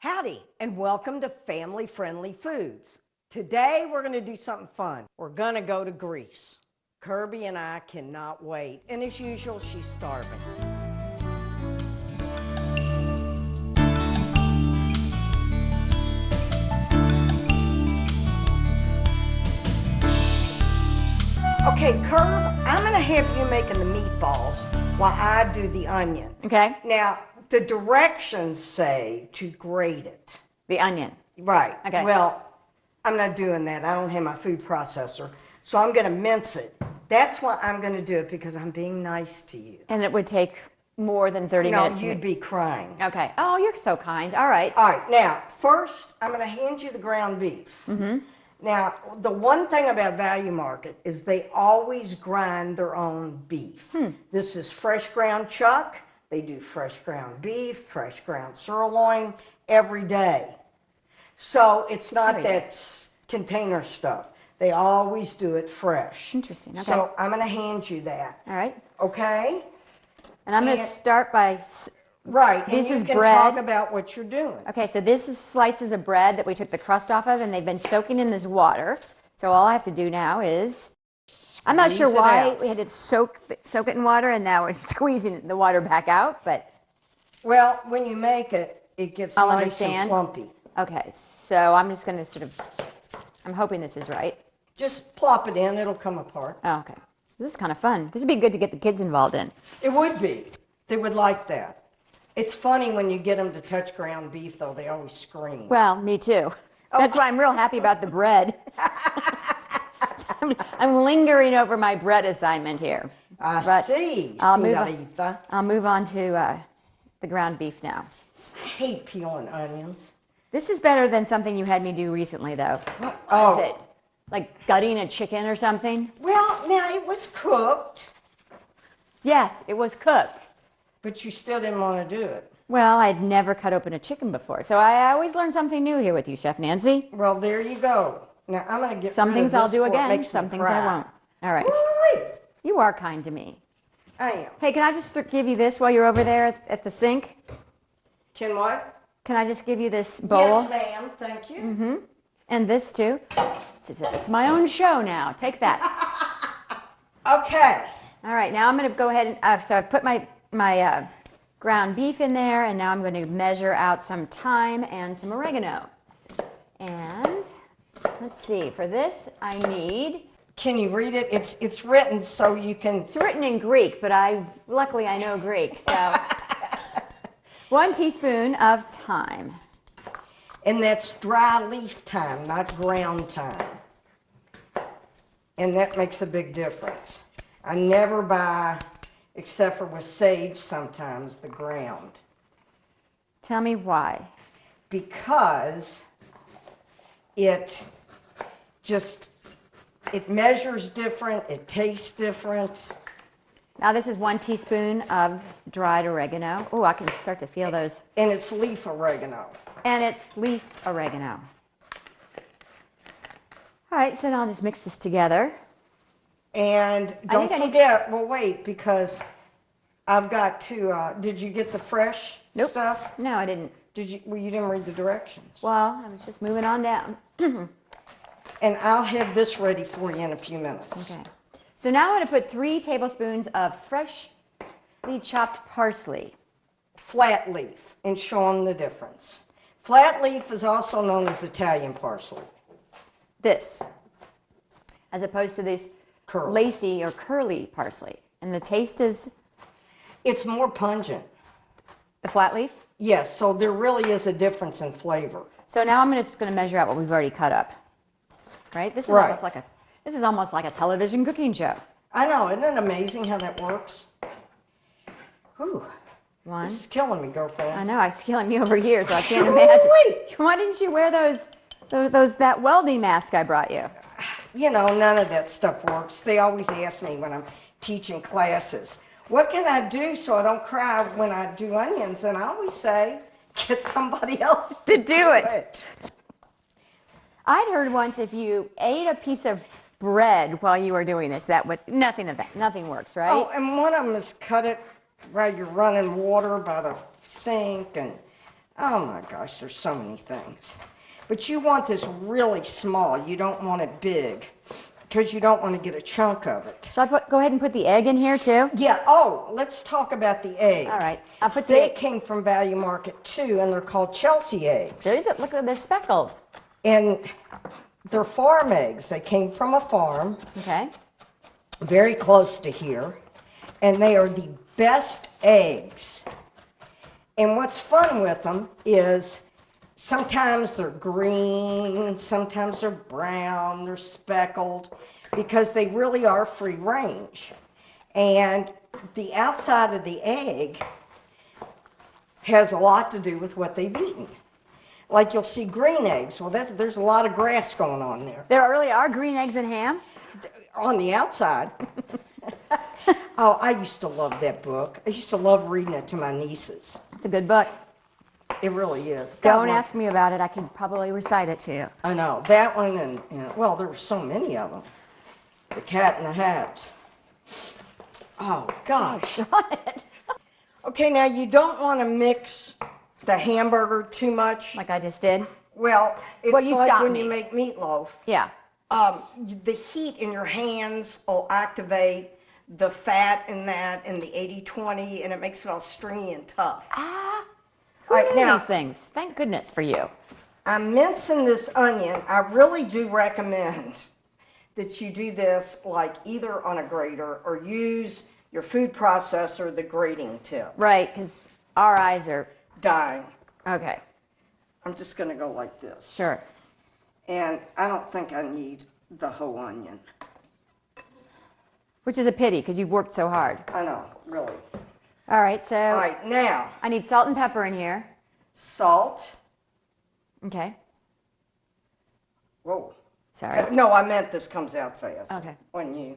Howdy, and welcome to Family Friendly Foods. Today we're going to do something fun. We're going to go to Greece. Kirby and I cannot wait, and as usual, she's starving. Okay, Kirb, I'm going to have you making the meatballs while I do the onion. Okay. Now, the directions say to grate it. The onion. Right. Okay. Well, I'm not doing that. I don't have my food processor. So I'm going to mince it. That's why I'm going to do it, because I'm being nice to you. And it would take more than 30 minutes. No, you'd be crying. Okay. Oh, you're so kind. All right. All right. Now, first, I'm going to hand you the ground beef. Mm-hmm. Now, the one thing about Value Market is they always grind their own beef. This is fresh ground chuck. They do fresh ground beef, fresh ground sirloin every day. So it's not that container stuff. They always do it fresh. Interesting. Okay. So I'm going to hand you that. All right. Okay? And I'm going to start by... Right. This and is you can bread. talk about what you're doing. Okay, so this is slices of bread that we took the crust off of, and they've been soaking in this water. So all I have to do now is... I'm not sure why we had to soak it in water, and now we're squeezing the water back out, but... Well, when you make it, it gets nice and plumpy. Okay, so I'm just going to sort of... I'm hoping this is right. Just plop it in. It'll come apart. Oh, okay. This is kind of fun. This would be good to get the kids involved in. It would be. They would like that. It's funny when you get them to touch ground beef, though. They always scream. Well, me too. That's why I'm real happy about the bread. I'm lingering over my bread assignment here. I see. I'll move on to the ground beef now. I hate peeling onions. This is better than something you had me do recently, though. Oh. Is it like gutting a chicken or something? Well, now it was cooked. Yes, it was cooked. But you still didn't want to do it. Well, I'd never cut open a chicken before, so I always learn something new here with you, Chef Nancy. Well, there you go. Now, I'm going to get some rid things of I'll this do before it again, makes some me things cry. I won't. All right. Wait. You are kind to me. I am. Hey, can I just give you this while you're over there at the sink? Can what? Can I just give you this bowl? Yes, ma'am. Thank you. And this too. It's my own show now. Take that. Okay. All right, now I'm going to go ahead and so I've put my ground beef in there, and now I'm going to measure out some thyme and some oregano. And let's see, for this I need... Can you read it? It's written so you can... It's written in Greek, but luckily I know Greek, so 1 teaspoon of thyme. And that's dry leaf thyme, not ground thyme. And that makes a big difference. I never buy, except for with sage sometimes, the ground. Tell me why. Because it measures different, it tastes different. Now this is 1 teaspoon of dried oregano. Oh, I can start to feel those. And it's leaf oregano. And it's leaf oregano. All right, so now I'll just mix this together. And don't forget, well, wait, because I've got to, did you get the fresh stuff? No, I didn't. Well, you didn't read the directions. Well, I was just moving on down. And I'll have this ready for you in a few minutes. Okay. So now I'm going to put 3 tablespoons of freshly chopped parsley. Flat leaf, and show them the difference. Flat leaf is also known as Italian parsley. This, as opposed to this lacy or curly parsley. And the taste is? It's more pungent. The flat leaf? Yes, so there really is a difference in flavor. So now I'm just going to measure out what we've already cut up. Right? This is almost like a television cooking show. I know, isn't it amazing how that works? Whew. 1. This is killing me, girlfriend. I know, it's killing me over here, so I can't imagine. Why didn't you wear that welding mask I brought you? You know, none of that stuff works. They always ask me when I'm teaching classes, what can I do so I don't cry when I do onions? And I always say, get somebody else to do it. I'd heard once if you ate a piece of bread while you were doing this, nothing works, right? Oh, and one of them is cut it while you're running water by the sink, and Oh my gosh, there's so many things. But you want this really small. You don't want it big because you don't want to get a chunk of it. Shall I go ahead and put the egg in here too? Yeah, oh, let's talk about the egg. All right, I'll put They came from Value Market too, and they're called Chelsea eggs. Look, they're speckled. And they're farm eggs. They came from a farm Okay. very close to here, and they are the best eggs. And what's fun with them is sometimes they're green, sometimes they're brown, they're speckled, because they really are free range. And the outside of the egg has a lot to do with what they've eaten. Like you'll see green eggs. Well, there's a lot of grass going on there. There really are green eggs and ham? On the outside. Oh, I used to love that book. I used to love reading it to my nieces. It's a good book. It really is. Don't ask me about it. I could probably recite it to you. I know. That one and well, there were so many of them. The Cat in the Hat. Oh, gosh. Okay, now you don't want to mix the hamburger too much. Like I just did? Well, it's Well, you like stopped when me. you make meatloaf. Yeah. The heat in your hands will activate the fat in that and the 80-20, and it makes it all stringy and tough. Who All right, knew now, these things? Thank goodness for you. I'm mincing this onion. I really do recommend that you do this like either on a grater or use your food processor, the grating tip. Right, because our eyes are... Dying. Okay, I'm just going to go like this. sure. And I don't think I need the whole onion. Which is a pity, because you've worked so hard. I know, really. All right, so All right, now, I need salt and pepper in here. salt. Okay, Whoa. sorry. No, I meant this comes out fast. Okay. When you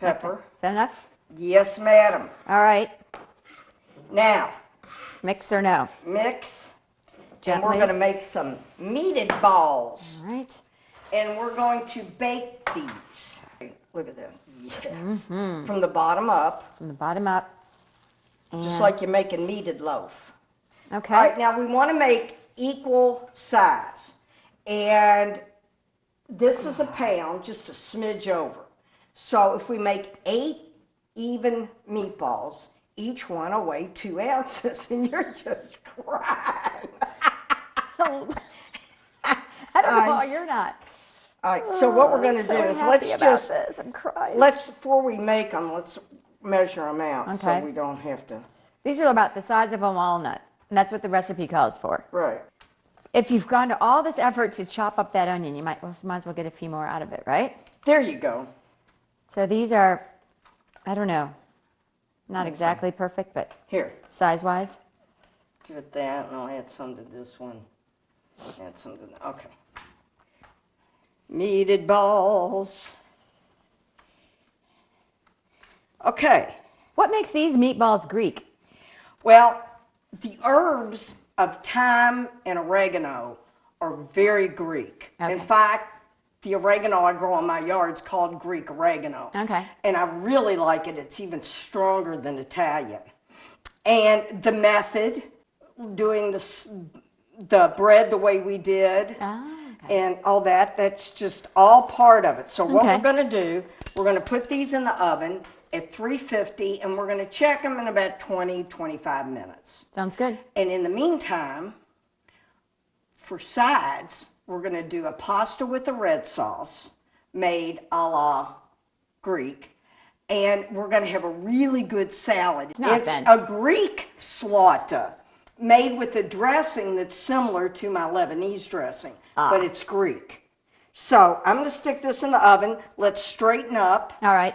pepper. Is that enough? Yes, madam. All right, Now, mix or no? mix. Gently. And we're going to make some meated balls. All right. And we're going to bake these. Look at that. Yes. From the bottom up, From the bottom up. just like you're making meated loaf. Okay. All right, now we want to make equal size. And this is a pound, just a smidge over. So if we make 8 even meatballs, each one will weigh 2 ounces, and you're just crying. I don't know why you're not. All right, so what we're going to So do is happy let's about just, this. I'm crying. before we make them, let's measure them out Okay. so we don't have to. These are about the size of a walnut, and that's what the recipe calls for. Right. If you've gone to all this effort to chop up that onion, you might as well get a few more out of it, right? There you go. So these are, I don't know, not exactly perfect, but Here, size-wise. give it that, and I'll add some to this one. Add some to that. Okay. Meated balls. Okay. What makes these meatballs Greek? Well, the herbs of thyme and oregano are very Greek. Okay. In fact, the oregano I grow in my yard is called Greek oregano. Okay. And I really like it. It's even stronger than Italian. And the method, doing the bread the way we did, and all that, that's just all part of it. So what Okay. we're going to do, we're going to put these in the oven at 350, and we're going to check them in about 20-25 minutes. Sounds good. And in the meantime, for sides, we're going to do a pasta with a red sauce made a la Greek. And we're going to have a really good salad. It's a Greek slaughter made with a dressing that's similar to my Lebanese dressing, but it's Greek. So I'm going to stick this in the oven. Let's straighten up. All right.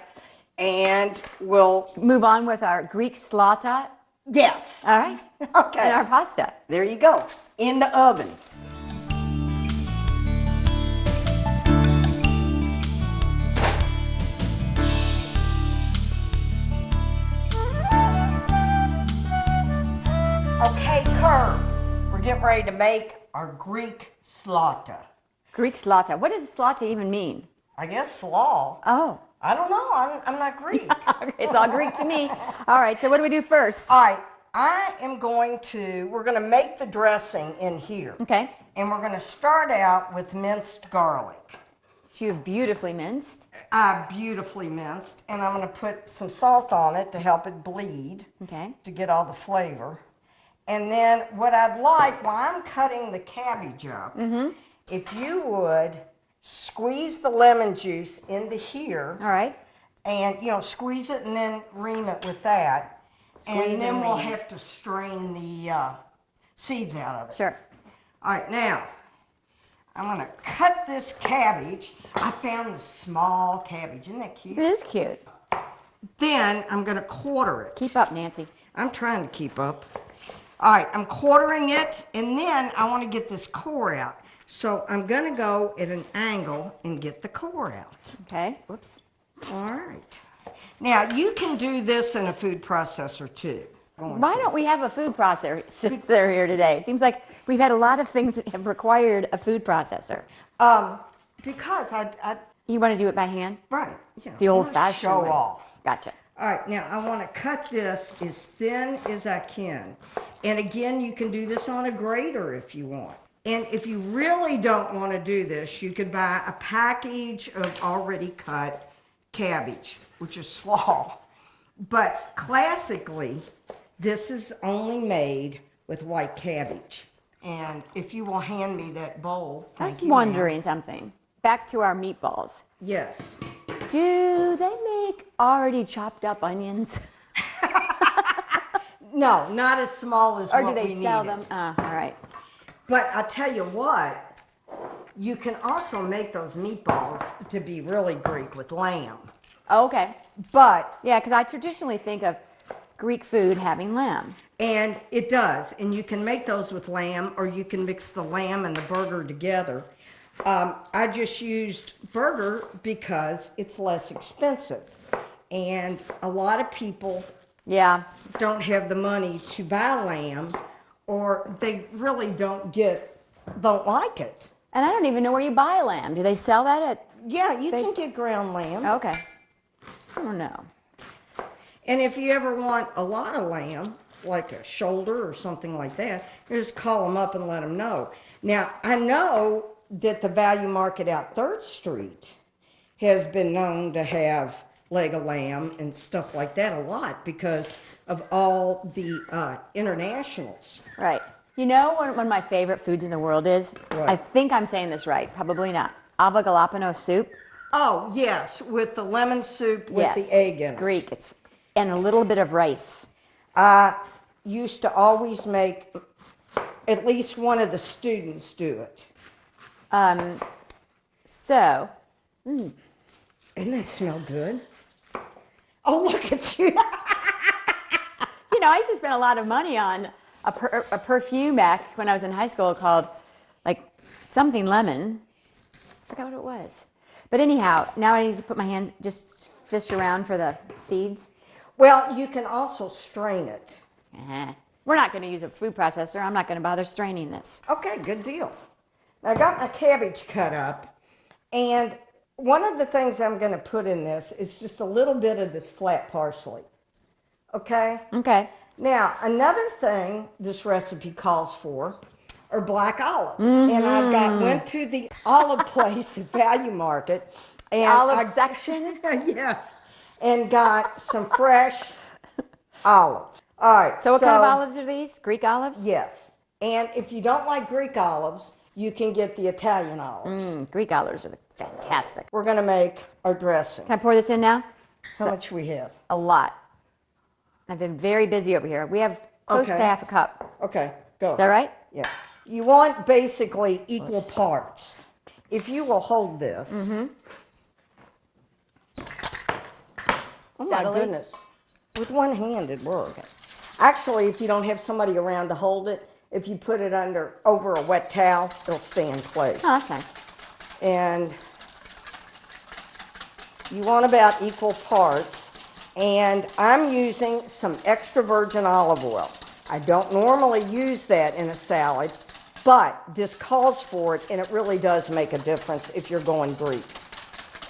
And we'll... Move on with our Greek slaughter. Yes. All right. Okay. And our pasta. There you go. In the oven. Okay, Kerr, we're getting ready to make our Greek slaughter. Greek slaughter. What does slaughter even mean? I guess slaw. Oh. I don't know. I'm not Greek. It's all Greek to me. All right, so what do we do first? All right, I am we're going to make the dressing in here. Okay. And we're going to start out with minced garlic. Which you have beautifully minced. Beautifully minced. And I'm going to put some salt on it to help it bleed. Okay. To get all the flavor. And then what I'd like, while I'm cutting the cabbage up, if you would squeeze the lemon juice into here. All right. And, squeeze it and then ream it with that. And then we'll have to strain the seeds out of it. Sure. All right, now, I'm going to cut this cabbage. I found this small cabbage. Isn't that cute? It is cute. Then I'm going to quarter it. Keep up, Nancy. I'm trying to keep up. All right, I'm quartering it, and then I want to get this core out. So I'm going to go at an angle and get the core out. Okay. Whoops. All right. Now, you can do this in a food processor, too. Why don't we have a food processor here today? It seems like we've had a lot of things that have required a food processor. Because I You want to do it by hand? right, yeah. The I wanna old-fashioned show way. off. Gotcha. All right, now I want to cut this as thin as I can. And again, you can do this on a grater if you want. And if you really don't want to do this, you could buy a package of already cut cabbage, which is slaw. But classically, this is only made with white cabbage. And if you will hand me that bowl, I was thank you, ma'am. wondering something. Back to our meatballs. Yes. Do they make already chopped up onions? No, not as small as Or what do we they sell needed. them? All right. But I'll tell you what, you can also make those meatballs to be really Greek with lamb. Oh, okay. But, Yeah, because I traditionally think of Greek food having lamb. and it does, and you can make those with lamb, or you can mix the lamb and the burger together. I just used burger because it's less expensive. And a lot of people Yeah. don't have the money to buy lamb, or they really don't like it. And I don't even know where you buy lamb. Do they sell that at? Yeah, you can get ground lamb. Okay. I don't know. And if you ever want a lot of lamb, like a shoulder or something like that, you just call them up and let them know. Now, I know that the Value Market out 3rd Street has been known to have leg of lamb and stuff like that a lot because of all the internationals. Right. You know what one of my favorite foods in the world is? What? I think I'm saying this right. Probably not. Avogalappano soup. Oh, yes, with the lemon soup with Yes. the egg in It's it. Greek. And a little bit of rice. I used to always make, at least one of the students do it. So, Doesn't that smell good? Oh, look at you. you know, I used to spend a lot of money on a perfume back when I was in high school called like something lemon. I forgot what it was. But anyhow, now I need to put my hands, just fish around for the seeds. Well, you can also strain it. We're not going to use a food processor. I'm not going to bother straining this. Okay, good deal. Now, I got my cabbage cut up, and one of the things I'm going to put in this is just a little bit of this flat parsley. Okay? Okay. Now, another thing this recipe calls for are black olives. And I went to the olive place at Value Market. And Olive section? Yes. And got some fresh olives. All right. So what kind of olives are these? Greek olives? Yes. And if you don't like Greek olives, you can get the Italian olives. Greek olives are fantastic. We're going to make our dressing. Can I pour this in now? How much we have? A lot. I've been very busy over here. We have close to Okay. half a cup. Okay, go. Is that right? Yeah. You want basically equal parts. If you will hold this. Oh my Steadily? goodness. With one hand it works. Actually, if you don't have somebody around to hold it, if you put it over a wet towel, it'll stay in place. Oh, that's nice. And you want about equal parts. And I'm using some extra virgin olive oil. I don't normally use that in a salad, but this calls for it, and it really does make a difference if you're going Greek.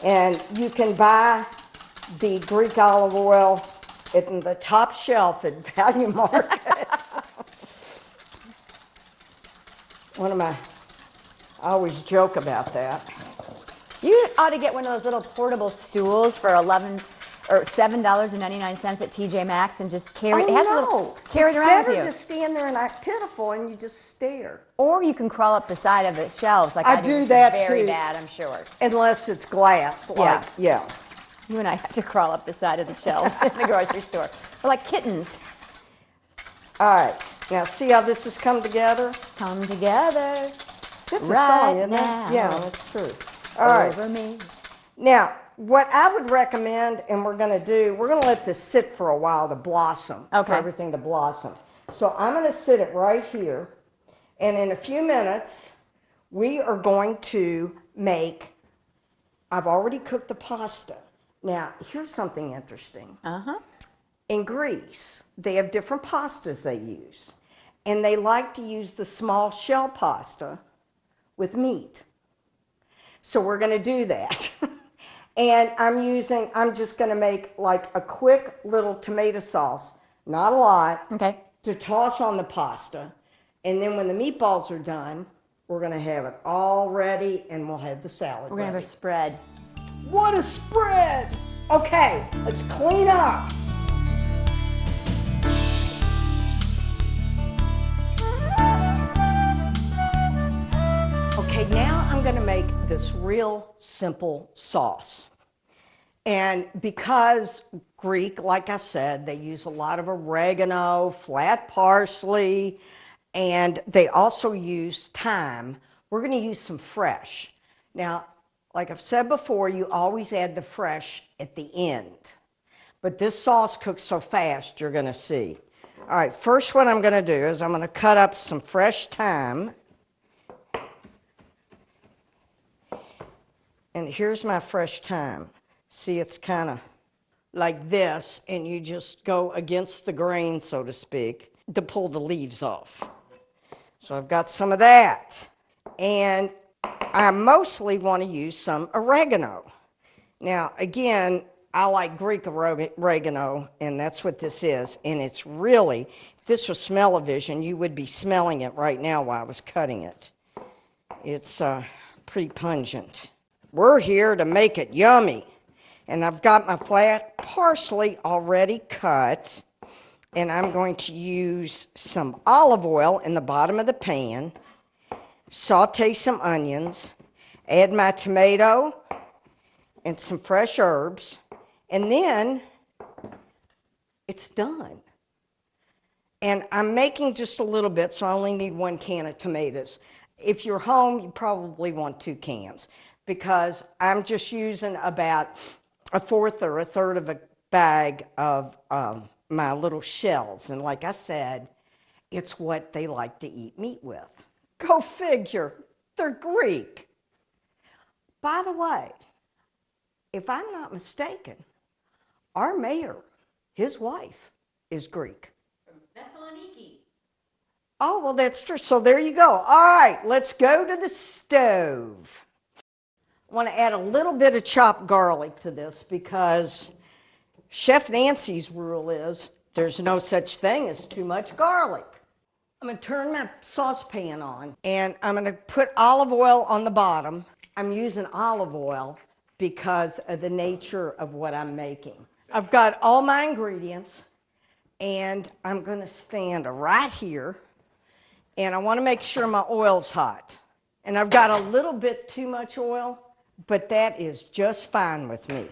And you can buy the Greek olive oil in the top shelf at Value Market. I always joke about that. You ought to get one of those little portable stools for $7.99 at TJ Maxx and just carry it. Has a little, carry it around with you. It's better to stand there and act pitiful and you just stare. Or you can crawl up the side of the shelves like I do. do Which that is very too. bad, I'm sure. Unless it's glass. Like, yeah. You and I have to crawl up the side of the shelves in the grocery store. We're like kittens. All right. Now see how this has come together? Come together. It's a Right song, isn't now. it? Yeah, that's true. All right. Over me. Now, what I would recommend, and we're going to let this sit for a while to blossom, Okay. for everything to blossom. So I'm going to sit it right here, and in a few minutes, we are going to make, I've already cooked the pasta. Now, here's something interesting. In Greece, they have different pastas they use, and they like to use the small shell pasta with meat. So we're going to do that. And I'm just going to make like a quick little tomato sauce, not a lot, Okay. to toss on the pasta. And then when the meatballs are done, we're going to have it all ready and we'll have the salad We're going to ready. have a spread. What a spread! Okay, let's clean up. Okay, now I'm going to make this real simple sauce. And because Greek, like I said, they use a lot of oregano, flat parsley, and they also use thyme. We're going to use some fresh. Now, like I've said before, you always add the fresh at the end. But this sauce cooks so fast, you're going to see. All right, first what I'm going to do is I'm going to cut up some fresh thyme. And here's my fresh thyme. See, it's kind of like this, and you just go against the grain, so to speak, to pull the leaves off. So I've got some of that. And I mostly want to use some oregano. Now, again, I like Greek oregano, and that's what this is. And it's really, if this was smell-o-vision, you would be smelling it right now while I was cutting it. It's pretty pungent. We're here to make it yummy. And I've got my flat parsley already cut. And I'm going to use some olive oil in the bottom of the pan. Saute some onions. Add my tomato and some fresh herbs. And then it's done. And I'm making just a little bit, so I only need 1 can of tomatoes. If you're home, you probably want 2 cans. Because I'm just using about 1/4 or 1/3 of a bag of my little shells. And like I said, it's what they like to eat meat with. Go figure, they're Greek. By the way, if I'm not mistaken, our mayor, his wife, is Greek. Thessaloniki. Oh, well, that's true. So there you go. All right, let's go to the stove. I want to add a little bit of chopped garlic to this because Chef Nancy's rule is there's no such thing as too much garlic. I'm going to turn my saucepan on and I'm going to put olive oil on the bottom. I'm using olive oil because of the nature of what I'm making. I've got all my ingredients and I'm going to stand right here and I want to make sure my oil's hot. And I've got a little bit too much oil, but that is just fine with me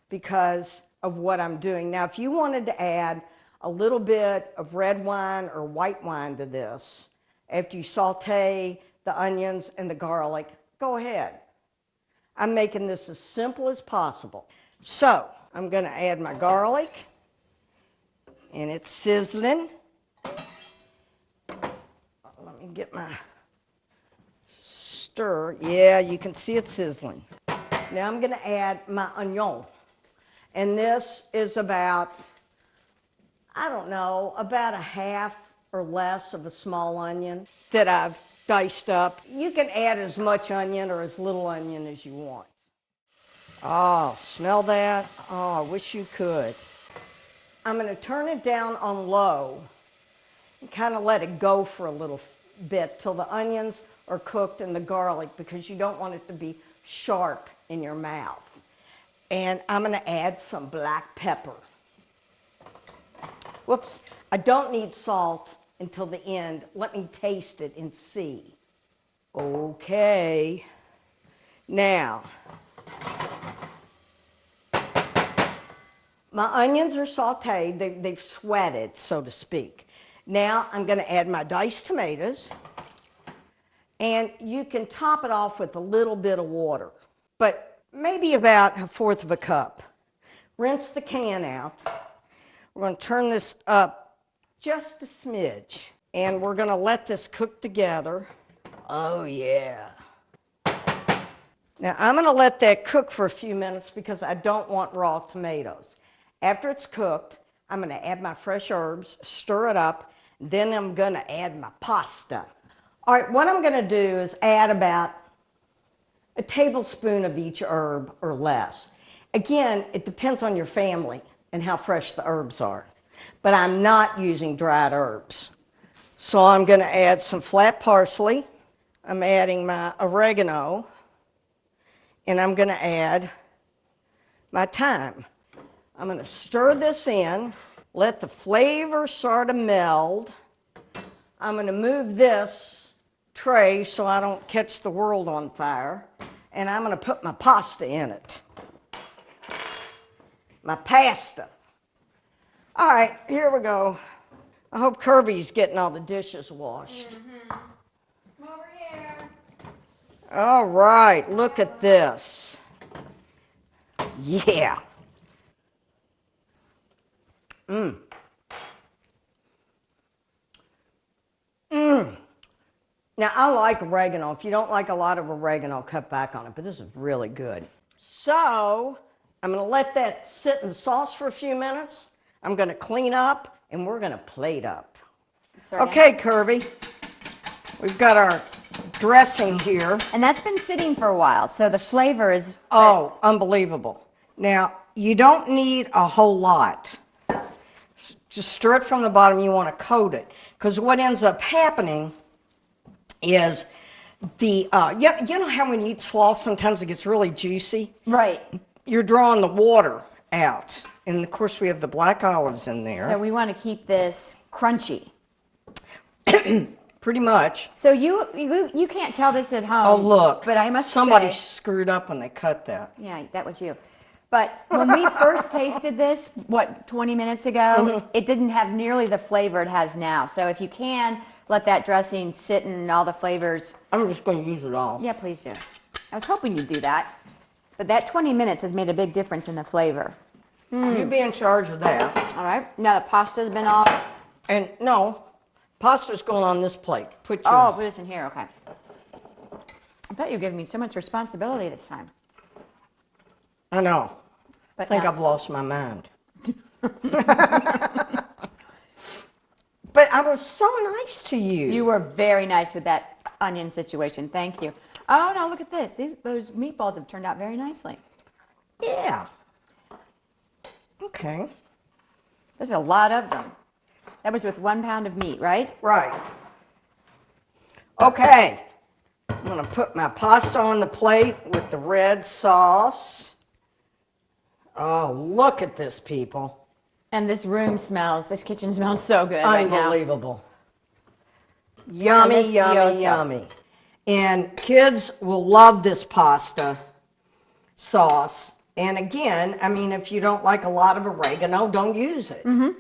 because of what I'm doing. Now, if you wanted to add a little bit of red wine or white wine to this, after you saute the onions and the garlic, go ahead. I'm making this as simple as possible. So, I'm going to add my garlic, and it's sizzling. Let me get my stir. Yeah, you can see it sizzling. Now I'm going to add my onion. And this is about, I don't know, about a half or less of a small onion that I've diced up. You can add as much onion or as little onion as you want. Oh, smell that? Oh, I wish you could. I'm going to turn it down on low and kind of let it go for a little bit till the onions are cooked and the garlic, because you don't want it to be sharp in your mouth. And I'm going to add some black pepper. Whoops, I don't need salt until the end. Let me taste it and see. Okay, now, my onions are sauteed, they've sweated, so to speak. Now I'm going to add my diced tomatoes, and you can top it off with a little bit of water, but maybe about 1/4 of a cup. Rinse the can out. We're going to turn this up just a smidge, and we're going to let this cook together. Oh yeah. Now I'm going to let that cook for a few minutes because I don't want raw tomatoes. After it's cooked, I'm going to add my fresh herbs, stir it up, then I'm going to add my pasta. All right, what I'm going to do is add about a tablespoon of each herb or less. Again, it depends on your family and how fresh the herbs are, but I'm not using dried herbs. So I'm going to add some flat parsley. I'm adding my oregano, and I'm going to add my thyme. I'm going to stir this in, let the flavor sort of meld. I'm going to move this tray so I don't catch the world on fire, and I'm going to put my pasta in it. My pasta. All right, here we go. I hope Kirby's getting all the dishes washed. Over here. All right, look at this. Yeah. Now, I like oregano. If you don't like a lot of oregano, cut back on it, but this is really good. So, I'm going to let that sit in the sauce for a few minutes. I'm going to clean up, and we're going to plate up. Okay, Kirby. We've got our dressing here. And that's been sitting for a while, so the flavor is... Oh, unbelievable. Now, you don't need a whole lot. Just stir it from the bottom. You want to coat it. Because what ends up happening is you know how when you eat slaw, sometimes it gets really juicy? Right. You're drawing the water out. And, of course, we have the black olives in there. So we want to keep this crunchy. Pretty much. So you can't tell this at home. Oh, look. But I must Somebody say, screwed up when they cut that. yeah, that was you. But when we first tasted this, 20 minutes ago, it didn't have nearly the flavor it has now. So if you can, let that dressing sit in all the flavors. I'm just going to use it all. Yeah, please do. I was hoping you'd do that. But that 20 minutes has made a big difference in the flavor. You be in charge of that. All right. Now the pasta's been all... And no, pasta's going on this plate. Put this in here. Okay. I thought you were giving me so much responsibility this time. I know. But I think no. I've lost my mind. But I was so nice to you. You were very nice with that onion situation. Thank you. Oh, no, look at this. Those meatballs have turned out very nicely. Yeah. Okay. There's a lot of them. That was with 1 pound of meat, right? Right. Okay. I'm going to put my pasta on the plate with the red sauce. Oh, look at this, people. And this kitchen smells so good right now. Unbelievable. Yummy, yummy, Delicioso. yummy. And kids will love this pasta sauce. And again, I mean, if you don't like a lot of oregano, don't use it. You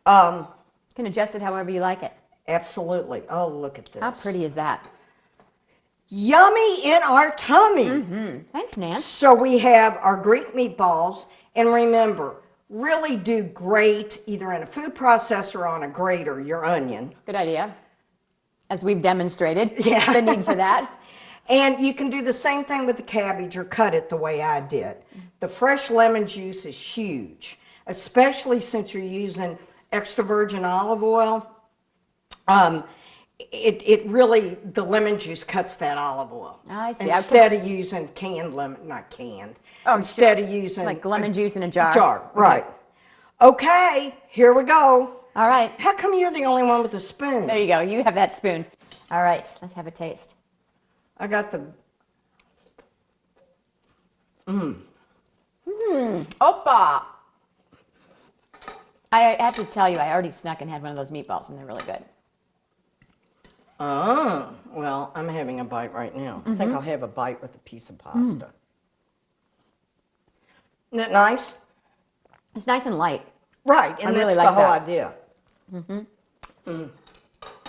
can adjust it however you like it. Absolutely. Oh, look at this. How pretty is that? Yummy in our tummy. Thanks, Nan. So we have our Greek meatballs. And remember, really do grate either in a food processor or on a grater your onion. Good idea. As we've demonstrated, Yeah. the need for that. And you can do the same thing with the cabbage or cut it the way I did. The fresh lemon juice is huge, especially since you're using extra virgin olive oil. It really, the lemon juice cuts that olive oil. I see. Instead of using canned lemon, not canned. Oh, instead of using like lemon juice in a jar. Jar, right. Okay, here we go. All right. How come you're the only one with a spoon? There you go. You have that spoon. All right. Let's have a taste. I got the... Opa! I have to tell you, I already snuck and had one of those meatballs, and they're really good. Oh, well, I'm having a bite right now. I think I'll have a bite with a piece of pasta. Isn't it nice? It's nice and light. Right, and I that's really the like whole that. idea.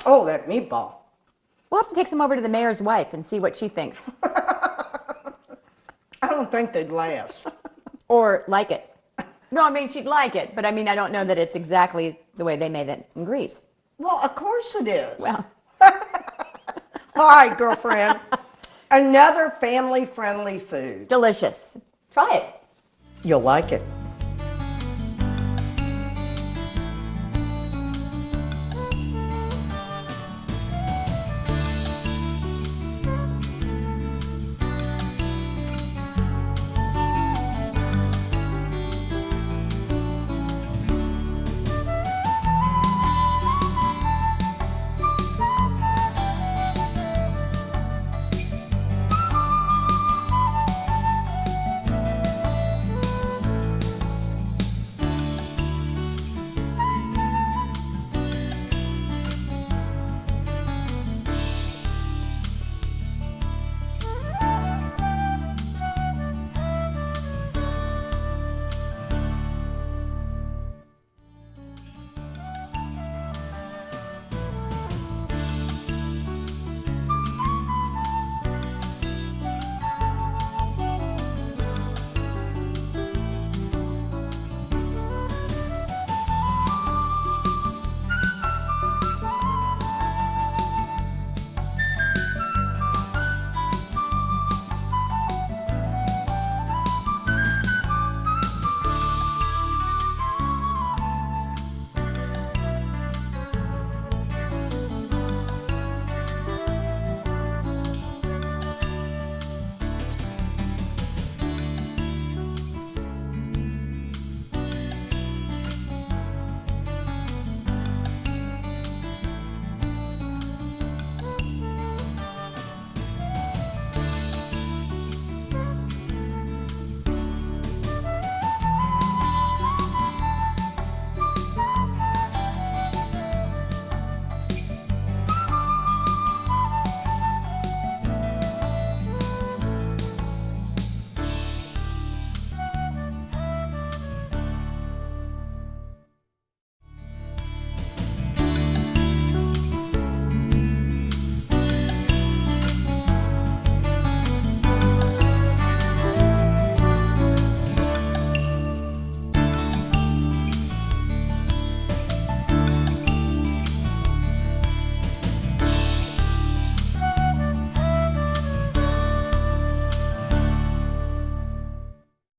Oh, that meatball. We'll have to take some over to the mayor's wife and see what she thinks. I don't think they'd last. Or like it. No, I mean, she'd like it, but I mean, I don't know that it's exactly the way they made it in Greece. Well, of course it is. Well, All right, girlfriend. Another family-friendly food. delicious. Try it. You'll like it.